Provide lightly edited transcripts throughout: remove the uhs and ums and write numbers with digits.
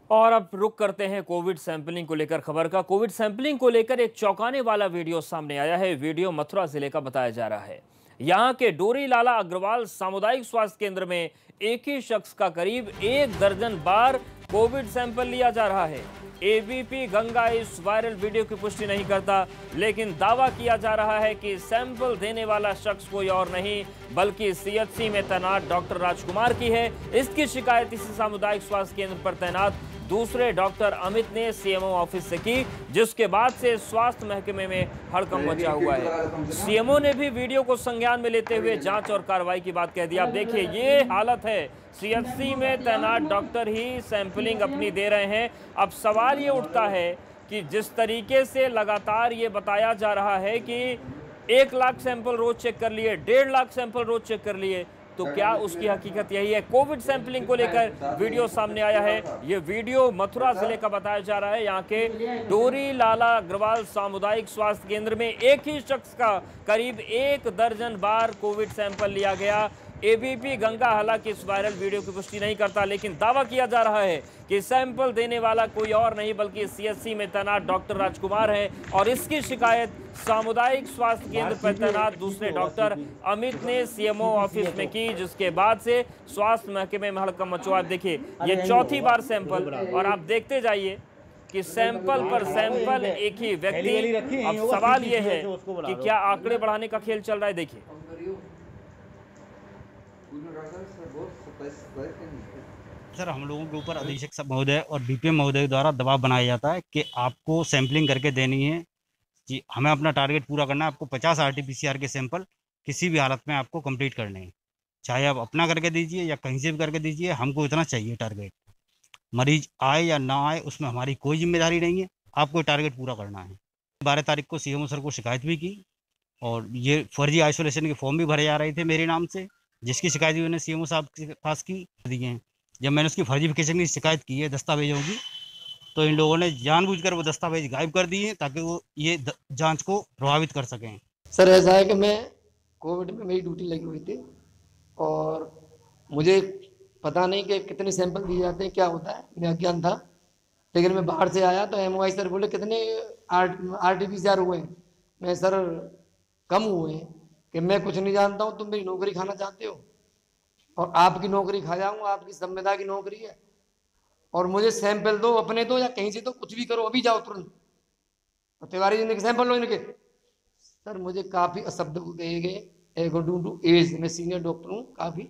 और अब रुक करते हैं कोविड सैंपलिंग को लेकर खबर का। कोविड सैंपलिंग को लेकर एक चौंकाने वाला वीडियो सामने आया है। वीडियो मथुरा जिले का बताया जा रहा है। यहां के डोरी लाला अग्रवाल सामुदायिक स्वास्थ्य केंद्र में एक ही शख्स का करीब 1 दर्जन बार कोविड सैंपल लिया जा रहा है। एबीपी गंगा इस वायरल वीडियो की पुष्टि नहीं करता, लेकिन दावा किया जा रहा है कि सैंपल देने वाला शख्स कोई और नहीं बल्कि सीएचसी में तैनात डॉक्टर राजकुमार की है। इसकी शिकायत इसी सामुदायिक स्वास्थ्य केंद्र पर तैनात दूसरे डॉक्टर अमित ने सीएमओ ऑफिस से की, जिसके बाद से स्वास्थ्य महकमे में हड़कंप मचा हुआ है। सीएमओ ने भी वीडियो को संज्ञान में लेते हुए जांच और कार्रवाई की बात कह दी। आप देखिए, ये हालत है, सीएचसी में तैनात डॉक्टर ही सैंपलिंग अपनी दे रहे हैं। अब सवाल ये उठता है कि जिस तरीके से लगातार ये बताया जा रहा है कि 1 लाख सैंपल रोज चेक कर लिए, 1.5 लाख सैंपल रोज चेक कर लिए, तो क्या उसकी हकीकत यही है? कोविड सैंपलिंग को लेकर वीडियो सामने आया है। ये वीडियो मथुरा जिले का बताया जा रहा है। यहाँ के डोरी लाला अग्रवाल सामुदायिक स्वास्थ्य केंद्र में एक ही शख्स का करीब 1 दर्जन बार कोविड सैंपल लिया गया। एबीपी गंगा हालांकि इस वायरल वीडियो की पुष्टि नहीं करता, लेकिन दावा किया जा रहा है कि सैंपल देने वाला कोई और नहीं बल्कि सीएचसी में तैनात डॉक्टर राजकुमार है। और इसकी शिकायत सामुदायिक स्वास्थ्य केंद्र पर तैनात दूसरे डॉक्टर अमित ने सीएमओ ऑफिस में की, जिसके बाद से स्वास्थ्य महकमे में हड़कंप मचा। आप देखिए, ये चौथी बार सैंपल, और आप देखते जाइए कि सैंपल पर सैंपल एक ही व्यक्ति। अब सवाल ये है कि क्या आंकड़े बढ़ाने का खेल चल रहा है? देखिए, सर, हम लोगों के ऊपर अधीक्षक महोदय और बीपीएम महोदय द्वारा दबाव बनाया जाता है कि आपको सैंपलिंग करके देनी है कि हमें अपना टारगेट पूरा करना है। आपको 50 आरटीपीसीआर के सैंपल किसी भी हालत में आपको कंप्लीट करने हैं, चाहे आप अपना करके दीजिए या कहीं से भी करके दीजिए, हमको इतना चाहिए टारगेट। मरीज आए या ना आए उसमें हमारी कोई जिम्मेदारी नहीं है, आपको टारगेट पूरा करना है। 12 तारीख को सीएमओ सर को शिकायत भी की और ये फर्जी आइसोलेशन के फॉर्म भी भरे जा रहे थे मेरे नाम से, जिसकी शिकायत भी मैंने सीएमओ साहब के पास की दिए हैं। जब मैंने उसकी फर्जीफिकेशन की शिकायत की है दस्तावेजों की, तो इन लोगों ने जानबूझकर वो दस्तावेज गायब कर दिए ताकि वो ये जांच को प्रभावित कर सकें। सर, ऐसा है कि मैं कोविड में मेरी ड्यूटी लगी हुई थी और मुझे पता नहीं कि कितने सैंपल दिए जाते हैं, क्या होता है, मेरा अज्ञान था। लेकिन मैं बाहर से आया तो एमओआई सर बोले कितने आरटीपीसीआर हुए? मैं सर कम हुए हैं कि मैं कुछ नहीं जानता हूँ, तुम मेरी नौकरी खाना चाहते हो और आपकी नौकरी खा जाऊंगा, आपकी संविदा की नौकरी है और मुझे सैंपल दो, अपने दो या कहीं से दो, कुछ भी करो, अभी जाओ तुरंत, और तिवारी जी ने सैंपल लो इनके। सर, मुझे काफी अशब्द कहे गए अकॉर्डिंग टू एज, मैं सीनियर डॉक्टर हूँ काफी।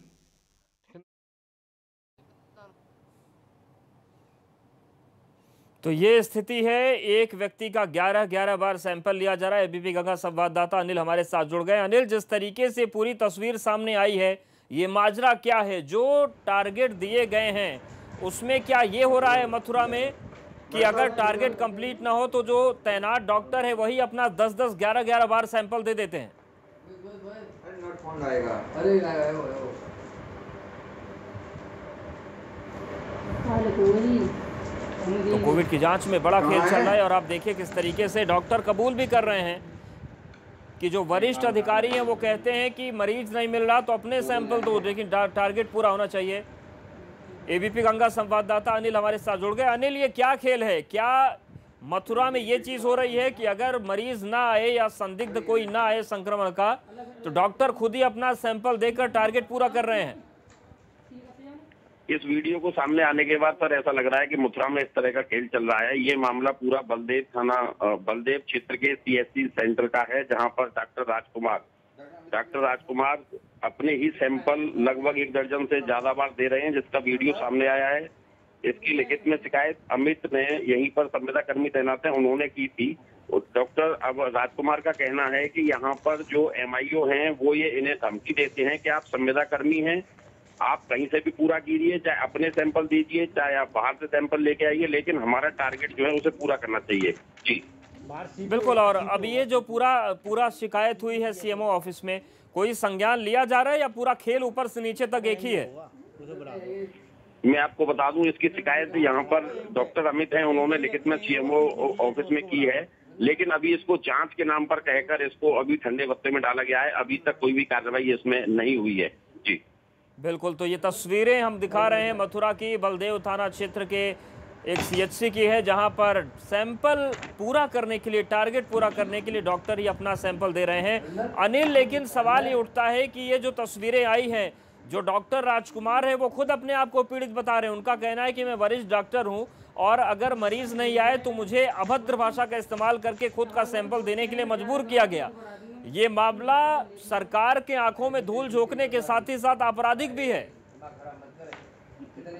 तो ये स्थिति है, एक व्यक्ति का 11 बार सैंपल लिया जा रहा है। एबीपी गंगा संवाददाता अनिल हमारे साथ जुड़ गए। अनिल, जिस तरीके से पूरी तस्वीर सामने आई है, ये माजरा क्या है? जो टारगेट दिए गए हैं उसमें क्या ये हो रहा है मथुरा में कि अगर टारगेट कंप्लीट ना हो तो जो तैनात डॉक्टर है वही अपना 10-10, 11-11 बार सैंपल दे देते हैं? तो कोविड की जांच में बड़ा खेल चल रहा है और आप देखिए किस तरीके से डॉक्टर कबूल भी कर रहे हैं कि जो वरिष्ठ अधिकारी हैं वो कहते हैं कि मरीज नहीं मिल रहा तो अपने सैंपल दो, लेकिन टारगेट पूरा होना चाहिए। एबीपी गंगा संवाददाता अनिल हमारे साथ जुड़ गए। अनिल, ये क्या खेल है? क्या मथुरा में ये चीज हो रही है कि अगर मरीज ना आए या संदिग्ध कोई ना आए संक्रमण का, तो डॉक्टर खुद ही अपना सैंपल देकर टारगेट पूरा कर रहे हैं? इस वीडियो को सामने आने के बाद सर ऐसा लग रहा है कि मथुरा में इस तरह का खेल चल रहा है। ये मामला पूरा बलदेव थाना, बलदेव क्षेत्र के सीएचसी सेंटर का है, जहां पर डॉक्टर राजकुमार अपने ही सैंपल लगभग 1 दर्जन से ज्यादा बार दे रहे हैं, जिसका वीडियो सामने आया है। इसकी लिखित में शिकायत अमित ने, यहीं पर संविदा कर्मी तैनात है, उन्होंने की थी। डॉक्टर अब राजकुमार का कहना है कि यहाँ पर जो एमआईओ हैं वो ये इन्हें धमकी देते हैं कि आप संविदा कर्मी हैं, आप कहीं से भी पूरा कीजिए, चाहे अपने सैंपल दीजिए, चाहे आप बाहर से सैंपल लेके आइए, लेकिन हमारा टारगेट जो है उसे पूरा करना चाहिए। जी बिल्कुल। और अब ये जो पूरा शिकायत हुई है सीएमओ ऑफिस में, कोई संज्ञान लिया जा रहा है या पूरा खेल ऊपर से नीचे तक एक ही है? मैं आपको बता दूं, इसकी शिकायत यहाँ पर डॉक्टर अमित हैं, उन्होंने लिखित में सीएमओ ऑफिस में की है, लेकिन अभी इसको जांच के नाम पर कहकर इसको अभी ठंडे बस्ते में डाला गया है। अभी तक कोई भी कार्रवाई इसमें नहीं हुई है। जी बिल्कुल। तो ये तस्वीरें हम दिखा रहे हैं मथुरा की, बलदेव थाना क्षेत्र के एक सीएचसी की है जहां पर सैंपल पूरा करने के लिए, टारगेट पूरा करने के लिए डॉक्टर ही अपना सैंपल दे रहे हैं। अनिल, लेकिन सवाल ये उठता है कि ये जो तस्वीरें आई हैं, जो डॉक्टर राजकुमार है वो खुद अपने आप को पीड़ित बता रहे हैं। उनका कहना है कि मैं वरिष्ठ डॉक्टर हूं और अगर मरीज नहीं आए तो मुझे अभद्र भाषा का इस्तेमाल करके खुद का सैंपल देने के लिए मजबूर किया गया। ये मामला सरकार के आंखों में धूल झोंकने के साथ ही साथ आपराधिक भी है।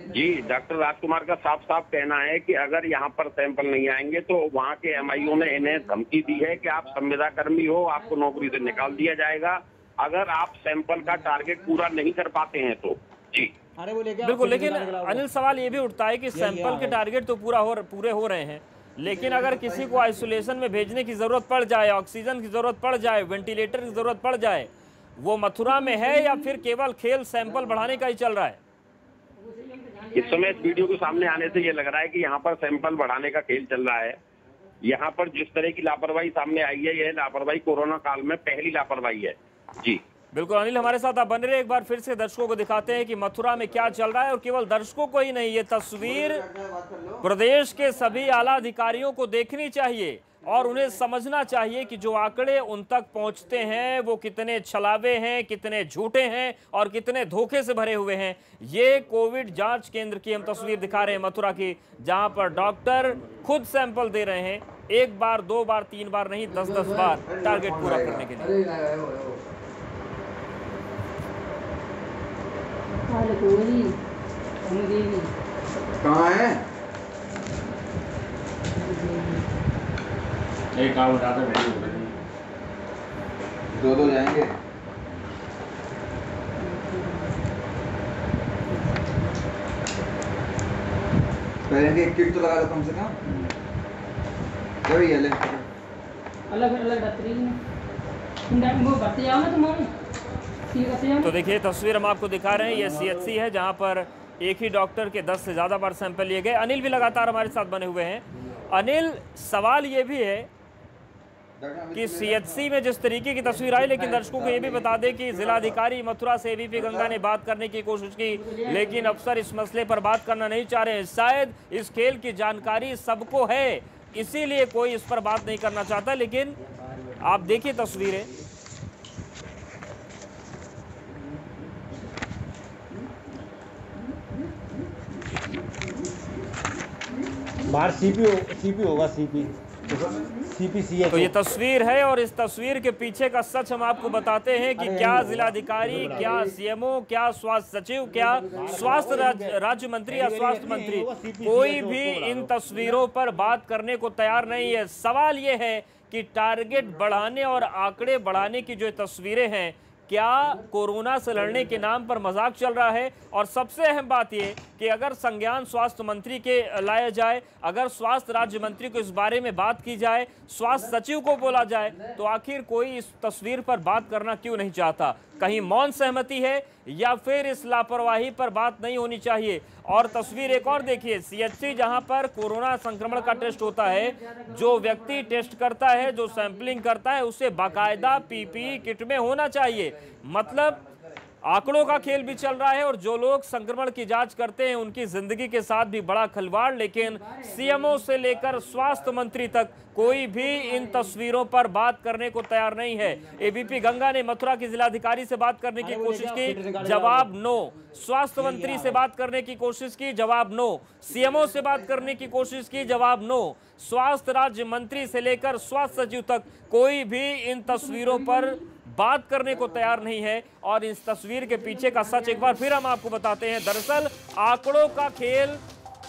जी, डॉक्टर राजकुमार का साफ साफ कहना है कि अगर यहाँ पर सैंपल नहीं आएंगे तो वहाँ के एमआईओ ने इन्हें धमकी दी है कि आप संविदा कर्मी हो, आपको नौकरी से निकाल दिया जाएगा अगर आप सैंपल का टारगेट पूरा नहीं कर पाते हैं तो। जी बिल्कुल, लेकिन अनिल सवाल ये भी उठता है कि सैंपल के टारगेट तो पूरे हो रहे हैं, लेकिन अगर किसी को आइसोलेशन में भेजने की जरूरत पड़ जाए, ऑक्सीजन की जरूरत पड़ जाए, वेंटिलेटर की जरूरत पड़ जाए, वो मथुरा में है या फिर केवल खेल सैंपल बढ़ाने का ही चल रहा है? इस समय इस वीडियो के सामने आने से ये लग रहा है कि यहाँ पर सैंपल बढ़ाने का खेल चल रहा है। यहाँ पर जिस तरह की लापरवाही सामने आई है, यह लापरवाही कोरोना काल में पहली लापरवाही है। जी बिल्कुल अनिल, हमारे साथ आप बने रहे। एक बार फिर से दर्शकों को दिखाते हैं कि मथुरा में क्या चल रहा है, और केवल दर्शकों को ही नहीं, ये तस्वीर प्रदेश के सभी आला अधिकारियों को देखनी चाहिए और उन्हें समझना चाहिए कि जो आंकड़े उन तक पहुंचते हैं वो कितने छलावे हैं, कितने झूठे हैं और कितने धोखे से भरे हुए हैं। ये कोविड जांच केंद्र की हम तस्वीर दिखा रहे हैं मथुरा की, जहां पर डॉक्टर खुद सैंपल दे रहे हैं, 1 बार 2 बार 3 बार नहीं, 10-10 बार टारगेट पूरा करने के लिए। कहाँ है? एक काम उठाते दो जाएंगे। पहले एक किट तो लगा दो कम से कम। ये ले अलग अलग डॉक्टरी में वो बढ़ते जाओ ना तुम्हारे। तो देखिए तस्वीर हम आपको दिखा रहे हैं, ये सीएचसी है जहां पर एक ही डॉक्टर के 10 से ज़्यादा बार सैंपल लिए गए। अनिल भी लगातार हमारे साथ बने हुए हैं। अनिल, सवाल ये भी है कि सीएचसी में जिस तरीके की तस्वीर आई, लेकिन दर्शकों को ये भी बता दें कि जिलाधिकारी मथुरा से एबीपी गंगा ने बात करने की कोशिश की, लेकिन अफसर इस मसले पर बात करना नहीं चाह रहे हैं। शायद इस खेल की जानकारी सबको है, इसीलिए कोई इस पर बात नहीं करना चाहता। लेकिन आप देखिए तस्वीरें, बाहर सीपी होगा, सीपी। तो ये तस्वीर है और इस तस्वीर के पीछे का सच हम आपको बताते हैं कि क्या जिलाधिकारी, क्या सीएमओ, क्या स्वास्थ्य सचिव, क्या स्वास्थ्य राज्य मंत्री या स्वास्थ्य मंत्री, कोई भी इन तस्वीरों पर बात करने को तैयार नहीं है। सवाल ये है कि टारगेट बढ़ाने और आंकड़े बढ़ाने की जो तस्वीरें हैं, क्या कोरोना से लड़ने के नाम पर मजाक चल रहा है? और सबसे अहम बात यह कि अगर संज्ञान स्वास्थ्य मंत्री के लाया जाए, अगर स्वास्थ्य राज्य मंत्री को इस बारे में बात की जाए, स्वास्थ्य सचिव को बोला जाए, तो आखिर कोई इस तस्वीर पर बात करना क्यों नहीं चाहता? कहीं मौन सहमति है या फिर इस लापरवाही पर बात नहीं होनी चाहिए? और तस्वीर एक और देखिए, सीएचसी जहां पर कोरोना संक्रमण का टेस्ट होता है, जो व्यक्ति टेस्ट करता है, जो सैंपलिंग करता है, उसे बाकायदा पीपीई किट में होना चाहिए। मतलब आंकड़ों का खेल भी चल रहा है और जो लोग संक्रमण की जांच करते हैं उनकी जिंदगी के साथ भी बड़ा खिलवाड़। लेकिन सीएमओ से लेकर स्वास्थ्य मंत्री तक कोई भी इन तस्वीरों पर बात करने को तैयार नहीं है। एबीपी गंगा ने मथुरा के जिलाधिकारी से बात करने की कोशिश की, जवाब नो। स्वास्थ्य मंत्री से बात करने की कोशिश की, जवाब नो। सीएमओ से बात करने की कोशिश की, जवाब नो। स्वास्थ्य राज्य मंत्री से लेकर स्वास्थ्य सचिव तक कोई भी इन तस्वीरों पर बात करने को तैयार नहीं है। और इस तस्वीर के पीछे का सच एक बार फिर हम आपको बताते हैं। दरअसल आंकड़ों का खेल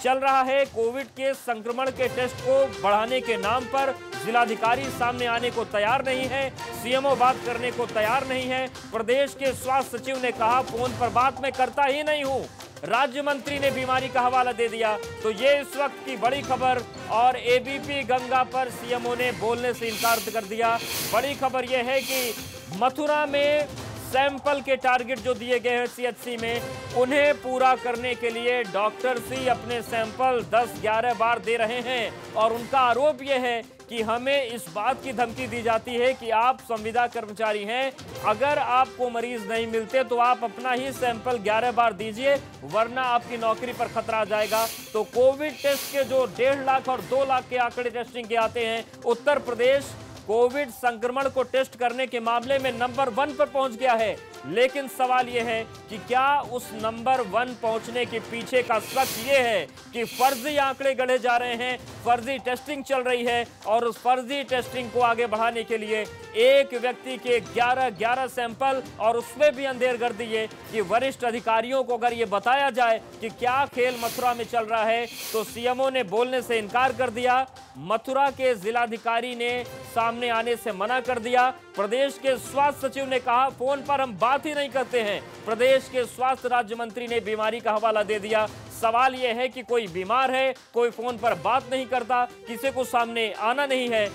चल रहा है। कोविड के संक्रमण के टेस्ट को बढ़ाने के नाम पर जिलाधिकारी सामने आने को तैयार नहीं है, सीएमओ बात करने को तैयार नहीं है। प्रदेश के स्वास्थ्य सचिव ने कहा फोन पर बात मैं करता ही नहीं हूं, राज्य मंत्री ने बीमारी का हवाला दे दिया। तो ये इस वक्त की बड़ी खबर, और एबीपी गंगा पर सीएमओ ने बोलने से इनकार कर दिया। बड़ी खबर यह है कि मथुरा में सैंपल के टारगेट जो दिए गए हैं सीएचसी में, उन्हें पूरा करने के लिए डॉक्टर्स ही अपने सैंपल 10-11 बार दे रहे हैं। और उनका आरोप यह है कि हमें इस बात की धमकी दी जाती है कि आप संविदा कर्मचारी हैं, अगर आपको मरीज नहीं मिलते तो आप अपना ही सैंपल 11 बार दीजिए, वरना आपकी नौकरी पर खतरा आ जाएगा। तो कोविड टेस्ट के जो 1.5 लाख और 2 लाख के आंकड़े टेस्टिंग के आते हैं, उत्तर प्रदेश कोविड संक्रमण को टेस्ट करने के मामले में नंबर 1 पर पहुंच गया है। लेकिन सवाल यह है कि क्या उस नंबर 1 पहुंचने के पीछे का सच ये है कि फर्जी आंकड़े गढ़े जा रहे हैं, फर्जी टेस्टिंग चल रही है, और उस फर्जी टेस्टिंग को आगे बढ़ाने के लिए एक व्यक्ति के 11 सैंपल, और उसमें भी अंधेरगर्दी ये कि वरिष्ठ अधिकारियों को अगर ये बताया जाए कि क्या खेल मथुरा में चल रहा है तो सीएमओ ने बोलने से इनकार कर दिया, मथुरा के जिलाधिकारी ने सामने आने से मना कर दिया, प्रदेश के स्वास्थ्य सचिव ने कहा फोन पर हम बात ही नहीं करते हैं, प्रदेश के स्वास्थ्य राज्य मंत्री ने बीमारी का हवाला दे दिया। सवाल यह है कि कोई बीमार है, कोई फोन पर बात नहीं करता, किसी को सामने आना नहीं है,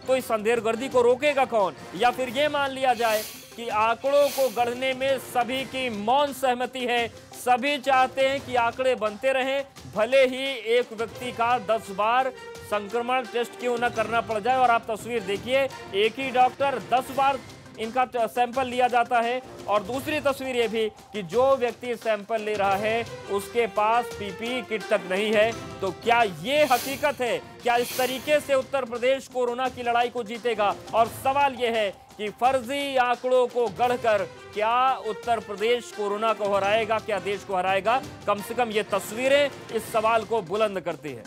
तो इस अंधेरगर्दी को रोकेगा कौन? या फिर यह मान लिया जाए कि आंकड़ों को गढ़ने में सभी की मौन सहमति है, सभी चाहते हैं कि आंकड़े बनते रहें, भले ही एक व्यक्ति का 10 बार संक्रमण टेस्ट क्यों न करना पड़ जाए। और आप तस्वीर देखिए, एक ही डॉक्टर 10 बार इनका सैंपल लिया जाता है। और दूसरी तस्वीर ये भी कि जो व्यक्ति सैंपल ले रहा है उसके पास पीपीई किट तक नहीं है। तो क्या ये हकीकत है? क्या इस तरीके से उत्तर प्रदेश कोरोना की लड़ाई को जीतेगा? और सवाल ये है कि फर्जी आंकड़ों को गढ़कर क्या उत्तर प्रदेश कोरोना को हराएगा, क्या देश को हराएगा? कम से कम ये तस्वीरें इस सवाल को बुलंद करती है।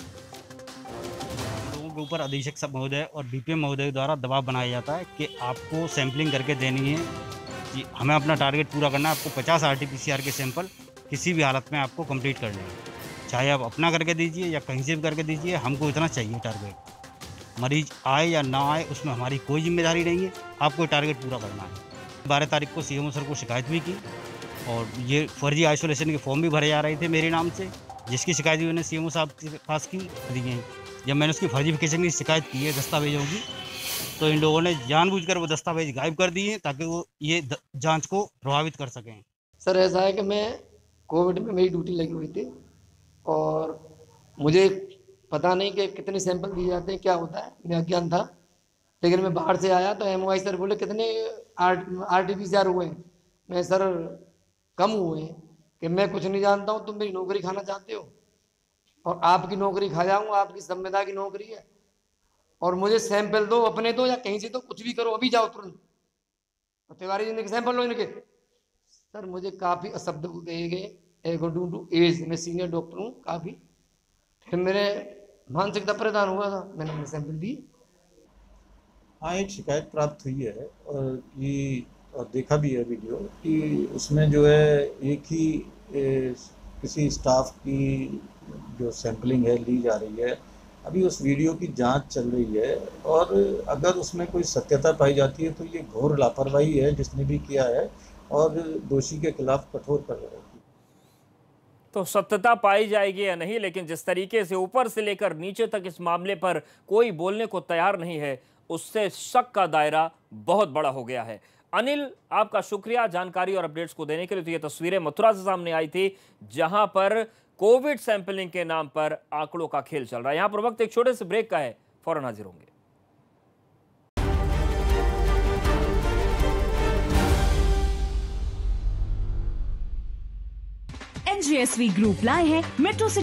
लोगों के ऊपर अधीक्षक सब महोदय और बीपीएम महोदय द्वारा दबाव बनाया जाता है कि आपको सैंपलिंग करके देनी है, कि हमें अपना टारगेट पूरा करना है, आपको 50 RT-PCR के सैंपल किसी भी हालत में आपको कंप्लीट करने हैं, चाहे आप अपना करके दीजिए या कहीं से भी करके दीजिए, हमको इतना चाहिए टारगेट। मरीज आए या ना आए उसमें हमारी कोई जिम्मेदारी नहीं है, आपको टारगेट पूरा करना है। 12 तारीख को सीएमओ सर को शिकायत भी की और ये फर्जी आइसोलेशन के फॉर्म भी भरे जा रहे थे मेरे नाम से, जिसकी शिकायत भी मैंने सीएमओ साहब के पास की दी है। जब मैंने उसकी फर्जीफिकेशन की शिकायत की है दस्तावेजों की, तो इन लोगों ने जानबूझकर वो दस्तावेज गायब कर दिए ताकि वो ये जांच को प्रभावित कर सकें। सर ऐसा है कि मैं कोविड में मेरी ड्यूटी लगी हुई थी और मुझे पता नहीं कि कितने सैंपल दिए जाते हैं, क्या होता है, मैं अज्ञान था। लेकिन मैं बाहर से आया तो एमओआई सर बोले कितने RT-PCR हुए हैं। मैं सर कम हुए हैं कि मैं कुछ नहीं जानता हूँ, तुम मेरी नौकरी खाना चाहते हो और आपकी नौकरी खा जाऊँगा, आपकी संविदा की नौकरी है और मुझे सैंपल दो, अपने दो या कहीं से तो कुछ भी करो, अभी जाओ तुरंत। तिवारी जी ने सैंपल लो इनके। सर मुझे काफ़ी अशब्द कहे गए अकॉर्डिंग टू एज, मैं सीनियर डॉक्टर हूँ काफ़ी। फिर मेरे मानसिकता परेशान हुआ था, मैंने सैंपल दिए। हाँ, एक शिकायत प्राप्त हुई है कि और देखा भी है वीडियो कि उसमें जो है एक ही किसी स्टाफ की जो सैंपलिंग है ली जा रही है। अभी उस वीडियो की जांच चल रही है और अगर उसमें कोई सत्यता पाई जाती है तो ये घोर लापरवाही है जिसने भी किया है और दोषी के खिलाफ कठोर कार्रवाई की। तो सत्यता पाई जाएगी या नहीं, लेकिन जिस तरीके से ऊपर से लेकर नीचे तक इस मामले पर कोई बोलने को तैयार नहीं है, उससे शक का दायरा बहुत बड़ा हो गया है। अनिल, आपका शुक्रिया जानकारी और अपडेट्स को देने के लिए। तो ये तस्वीरें मथुरा से सामने आई थी जहां पर कोविड सैंपलिंग के नाम पर आंकड़ों का खेल चल रहा है। यहां पर वक्त एक छोटे से ब्रेक का है, फौरन हाजिर होंगे। NGSV ग्रुप लाए हैं मेट्रो